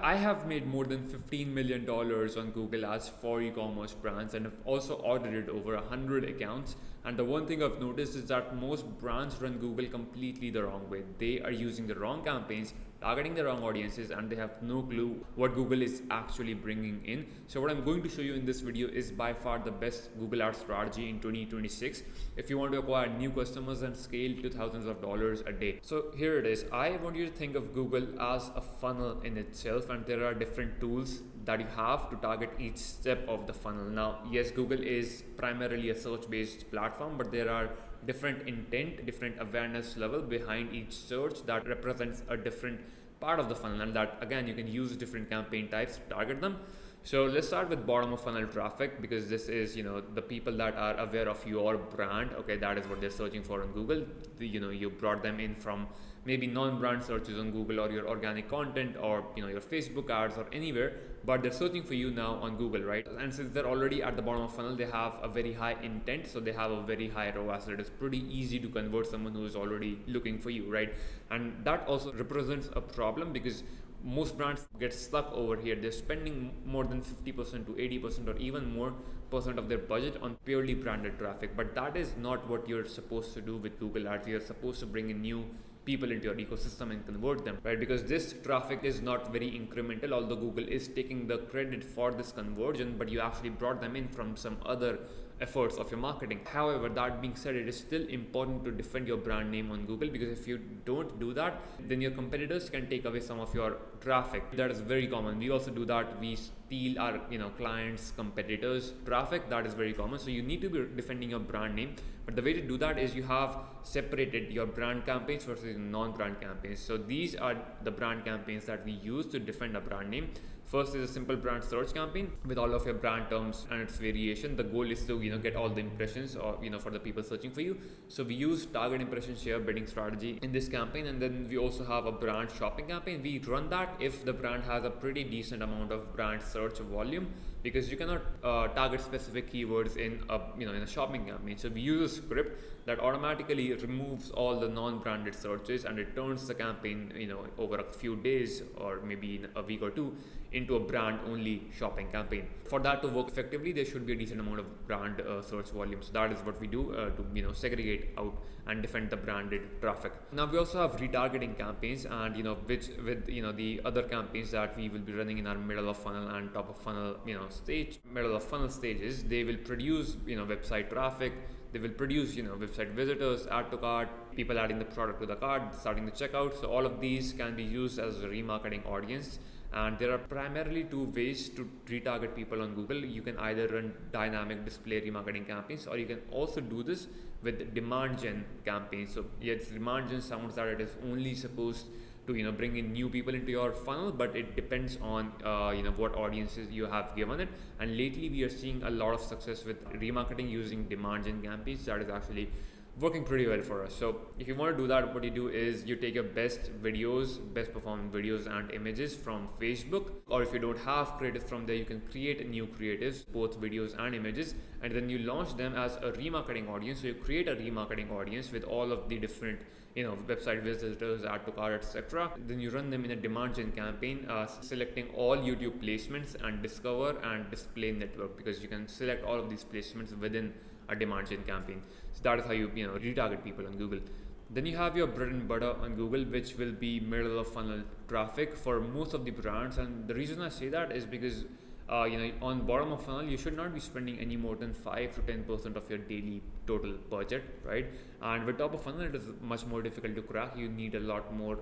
I have made more than $15 million on Google Ads for e-commerce brands and have also audited over 100 accounts. And the one thing I've noticed is that most brands run Google completely the wrong way. They are using the wrong campaigns, targeting the wrong audiences, and they have no clue what Google is actually bringing in. So what I'm going to show you in this video is by far the best Google Ads strategy in 2026 if you want to acquire new customers and scale to thousands of dollars a day. So here it is. I want you to think of Google as a funnel in itself, and there are different tools that you have to target each step of the funnel. Now, yes, Google is primarily a search-based platform, but there are different intent, different awareness level behind each search that represents a different part of the funnel, and that again you can use different campaign types to target them. So let's start with bottom of funnel traffic, because this is the people that are aware of your brand. Okay, that is what they're searching for on Google. You brought them in from maybe non-brand searches on Google or your organic content or your Facebook ads or anywhere, but they're searching for you now on Google, right? And since they're already at the bottom of funnel, they have a very high intent, so they have a very high ROAS. So it is pretty easy to convert someone who is already looking for you, right? And that also represents a problem, because most brands get stuck over here. They're spending more than 50% to 80% or even more percent of their budget on purely branded traffic, but that is not what you're supposed to do with Google Ads. You're supposed to bring in new people into your ecosystem and convert them, right? Because this traffic is not very incremental, although Google is taking the credit for this conversion, but you actually brought them in from some other efforts of your marketing. However, that being said, it is still important to defend your brand name on Google, because if you don't do that, then your competitors can take away some of your traffic. That is very common. We also do that. We steal our clients, competitors' traffic. That is very common. So you need to be defending your brand name. But the way to do that is you have separated your brand campaigns versus non-brand campaigns. So these are the brand campaigns that we use to defend a brand name. First is a simple brand search campaign with all of your brand terms and its variation. The goal is to get all the impressions, or for the people searching for you. So we use target impression share bidding strategy in this campaign, and then we also have a brand shopping campaign. We run that if the brand has a pretty decent amount of brand search volume, because you cannot target specific keywords in a shopping campaign. So we use a script that automatically removes all the non-branded searches, and it turns the campaign over a few days or maybe in a week or two into a brand only shopping campaign. For that to work effectively, there should be a decent amount of brand search volume. So that is what we do to segregate out and defend the branded traffic. Now we also have retargeting campaigns, and which with the other campaigns that we will be running in our middle of funnel and top of funnel middle of funnel stages, they will produce website traffic. They will produce website visitors, add to cart, people adding the product to the cart, starting the checkout. So all of these can be used as a remarketing audience. And there are primarily two ways to retarget people on Google. You can either run dynamic display remarketing campaigns, or you can also do this with demand gen campaigns. So yes, demand gen sounds that it is only supposed to bring in new people into your funnel, but it depends on what audiences you have given it. And lately we are seeing a lot of success with remarketing using demand gen campaigns. That is actually working pretty well for us. So if you want to do that, what you do is you take your best performing videos and images from Facebook, or if you don't have creatives from there, you can create new creatives, both videos and images, and then you launch them as a remarketing audience. So you create a remarketing audience with all of the different website visitors, add to cart, etc. Then you run them in a demand gen campaign, selecting all YouTube placements and discover and display network, because you can select all of these placements within a demand gen campaign. So that is how you retarget people on Google. Then you have your bread and butter on Google, which will be middle of funnel traffic for most of the brands. And the reason I say that is because on bottom of funnel, you should not be spending any more than 5 to 10% of your daily total budget, right? And with top of funnel, it is much more difficult to crack. You need a lot more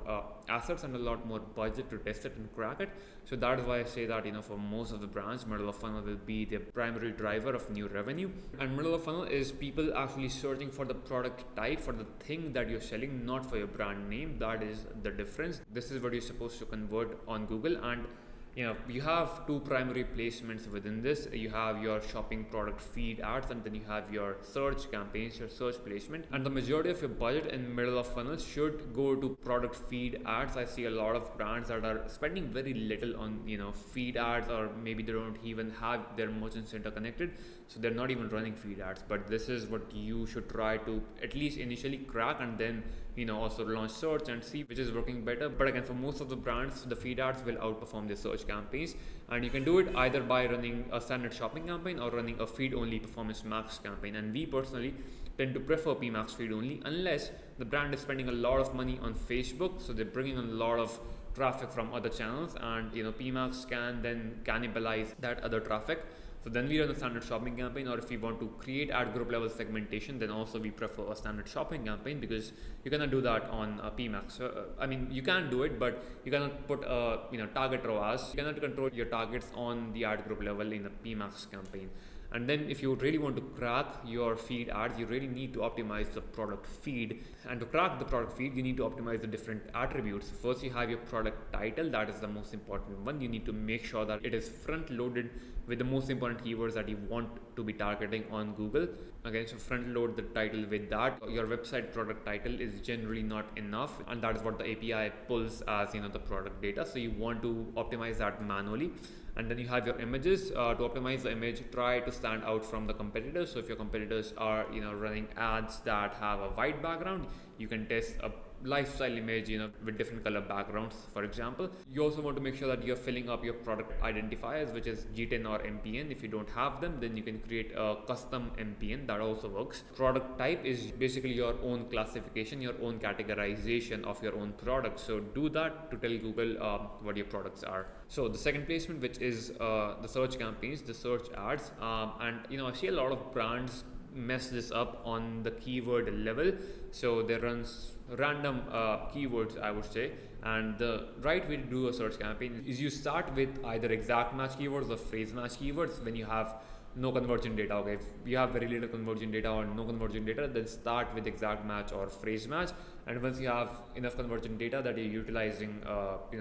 assets and a lot more budget to test it and crack it. So that is why I say that for most of the brands, middle of funnel will be the primary driver of new revenue. And middle of funnel is people actually searching for the product type, for the thing that you're selling, not for your brand name. That is the difference. This is what you're supposed to convert on Google. And you have two primary placements within this. You have your shopping product feed ads, and then you have your search campaigns, your search placement. And the majority of your budget in middle of funnel should go to product feed ads. I see a lot of brands that are spending very little on feed ads, or maybe they don't even have their merchant center connected, so they're not even running feed ads. But this is what you should try to at least initially crack, and then also launch search and see which is working better. But again, for most of the brands, the feed ads will outperform their search campaigns, and you can do it either by running a standard shopping campaign or running a feed only performance max campaign. And we personally tend to prefer PMax feed only, unless the brand is spending a lot of money on Facebook, so they're bringing a lot of traffic from other channels, and PMax can then cannibalize that other traffic. So then we run a standard shopping campaign, or if we want to create ad group level segmentation, then also we prefer a standard shopping campaign, because you cannot do that on PMax. So, you can do it, but you cannot put target ROAS. You cannot control your targets on the ad group level in a PMax campaign. And then if you really want to crack your feed ads, you really need to optimize the product feed. And to crack the product feed, you need to optimize the different attributes. First, you have your product title. That is the most important one. You need to make sure that it is front loaded with the most important keywords that you want to be targeting on Google. Again, so front load the title with that. Your website product title is generally not enough, and that is what the API pulls as the product data. So you want to optimize that manually. And then you have your images. To optimize the image, try to stand out from the competitors. So if your competitors are running ads that have a white background, you can test a lifestyle image with different color backgrounds, for example. You also want to make sure that you're filling up your product identifiers, which is GTIN or MPN. If you don't have them, then you can create a custom MPN. That also works. Product type is basically your own classification, your own categorization of your own product. So do that to tell Google what your products are. So the second placement, which is the search campaigns, the search ads, and I see a lot of brands mess this up on the keyword level. So they run random keywords, I would say. And the right way to do a search campaign is you start with either exact match keywords or phrase match keywords when you have no conversion data. Okay, if you have very little conversion data or no conversion data, then start with exact match or phrase match. And once you have enough conversion data that you're utilizing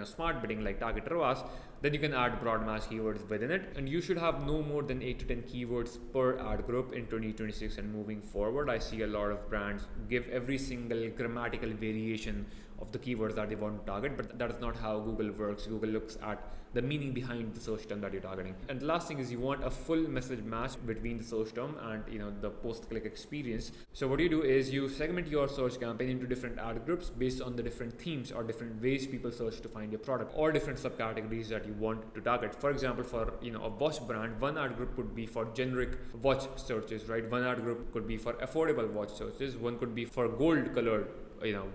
smart bidding like target ROAS, then you can add broad match keywords within it. And you should have no more than 8 to 10 keywords per ad group in 2026 and moving forward. I see a lot of brands give every single grammatical variation of the keywords that they want to target, but that is not how Google works. Google looks at the meaning behind the search term that you're targeting. And the last thing is you want a full message match between the search term and the post-click experience. So what you do is you segment your search campaign into different ad groups based on the different themes or different ways people search to find your product, or different subcategories that you want to target. For example, for a watch brand, one ad group could be for generic watch searches, right? One ad group could be for affordable watch searches. One could be for gold colored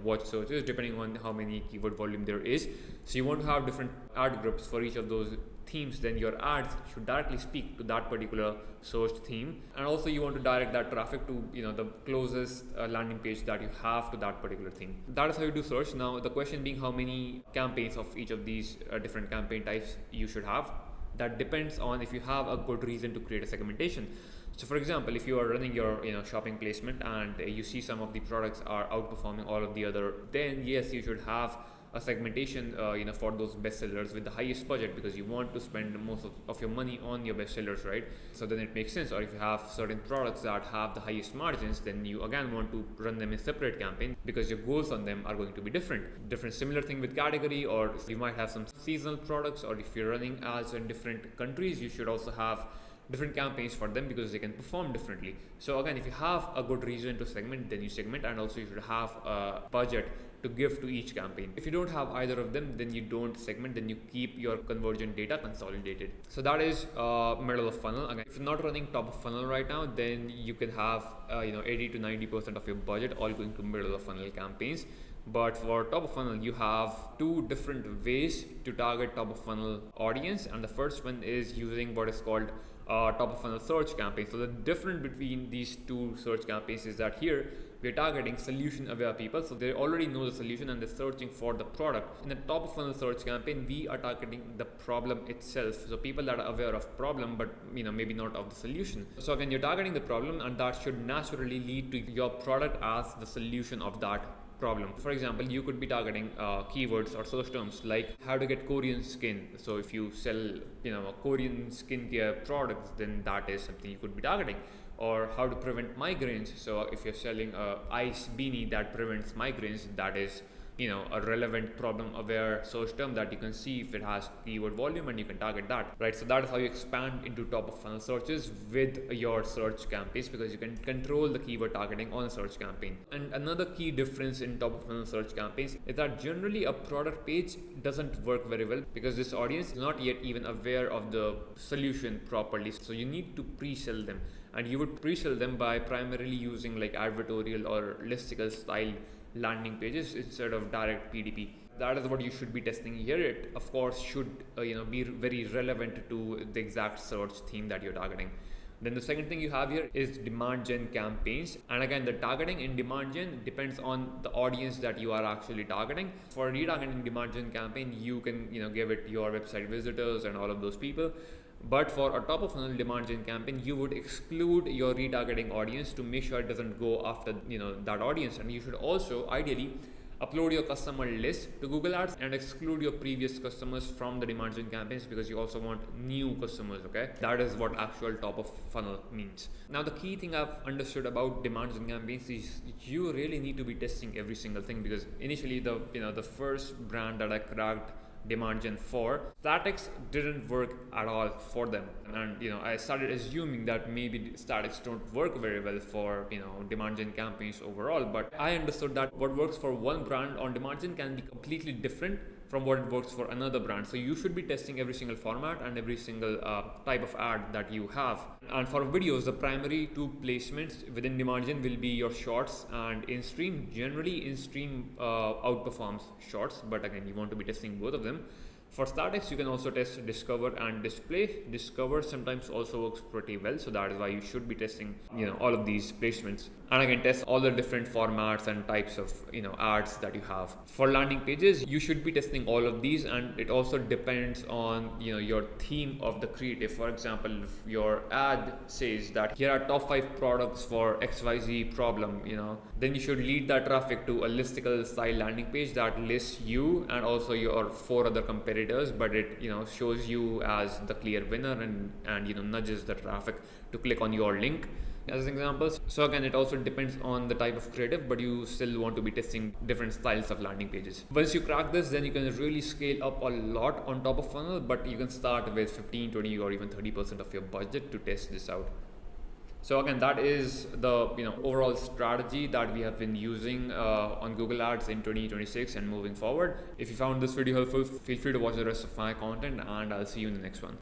watch searches, depending on how many keyword volume there is. So you want to have different ad groups for each of those themes. Then your ads should directly speak to that particular search theme, and also you want to direct that traffic to the closest landing page that you have to that particular theme. That is how you do search. Now the question being how many campaigns of each of these different campaign types you should have. That depends on if you have a good reason to create a segmentation. So for example, if you are running your shopping placement and you see some of the products are outperforming all of the other, then yes, you should have a segmentation for those bestsellers with the highest budget, because you want to spend most of your money on your bestsellers, right? So then it makes sense. Or if you have certain products that have the highest margins, then you again want to run them in separate campaign, because your goals on them are going to be different. Similar thing with category, or you might have some seasonal products, or if you're running ads in different countries, you should also have different campaigns for them because they can perform differently. So again, if you have a good reason to segment, then you segment, and also you should have a budget to give to each campaign. If you don't have either of them, then you don't segment, then you keep your conversion data consolidated. So that is middle of funnel. Again, if you're not running top of funnel right now, then you can have 80 to 90% of your budget all going to middle of funnel campaigns. But for top of funnel, you have two different ways to target top of funnel audience, and the first one is using what is called top of funnel search campaign. So the difference between these two search campaigns is that here we're targeting solution aware people, so they already know the solution and they're searching for the product. In the top of funnel search campaign, we are targeting the problem itself, so people that are aware of problem but maybe not of the solution. So again, you're targeting the problem, and that should naturally lead to your product as the solution of that problem. For example, you could be targeting keywords or search terms like how to get Korean skin. So if you sell, a Korean skincare product, then that is something you could be targeting. Or how to prevent migraines. So if you're selling a ice beanie that prevents migraines, that is a relevant problem aware search term that you can see if it has keyword volume, and you can target that, right? So that is how you expand into top of funnel searches with your search campaigns, because you can control the keyword targeting on a search campaign. And another key difference in top of funnel search campaigns is that generally a product page doesn't work very well, because this audience is not yet even aware of the solution properly. So you need to pre-sell them, and you would pre-sell them by primarily using like advertorial or listicle style landing pages instead of direct PDP. That is what you should be testing here. It of course should be very relevant to the exact search theme that you're targeting. Then the second thing you have here is demand gen campaigns. And again, the targeting in demand gen depends on the audience that you are actually targeting. For a retargeting demand gen campaign, you can give it your website visitors and all of those people. But for a top of funnel demand gen campaign, you would exclude your retargeting audience to make sure it doesn't go after that audience. And you should also ideally upload your customer list to Google Ads and exclude your previous customers from the demand gen campaigns, because you also want new customers. Okay, that is what actual top of funnel means. Now the key thing I've understood about demand gen campaigns is you really need to be testing every single thing, because initially the first brand that I cracked demand gen for, statics didn't work at all for them. And I started assuming that maybe statics don't work very well for demand gen campaigns overall. But I understood that what works for one brand on demand gen can be completely different from what works for another brand. So you should be testing every single format and every single type of ad that you have. And for videos, the primary two placements within demand gen will be your shorts and in-stream. Generally, in-stream outperforms shorts, but again, you want to be testing both of them. For statics, you can also test discover and display. Discover sometimes also works pretty well, so that is why you should be testing all of these placements. And again, test all the different formats and types of ads that you have. For landing pages, you should be testing all of these, and it also depends on your theme of the creative. For example, if your ad says that here are top 5 products for XYZ problem, then you should lead that traffic to a listicle style landing page that lists you and also your 4 other competitors, but it shows you as the clear winner and nudges the traffic to click on your link as examples. So again, it also depends on the type of creative, but you still want to be testing different styles of landing pages. Once you crack this, then you can really scale up a lot on top of funnel, but you can start with 15, 20 or even 30% of your budget to test this out. So again, that is the overall strategy that we have been using on Google Ads in 2026 and moving forward. If you found this video helpful, feel free to watch the rest of my content, and I'll see you in the next one.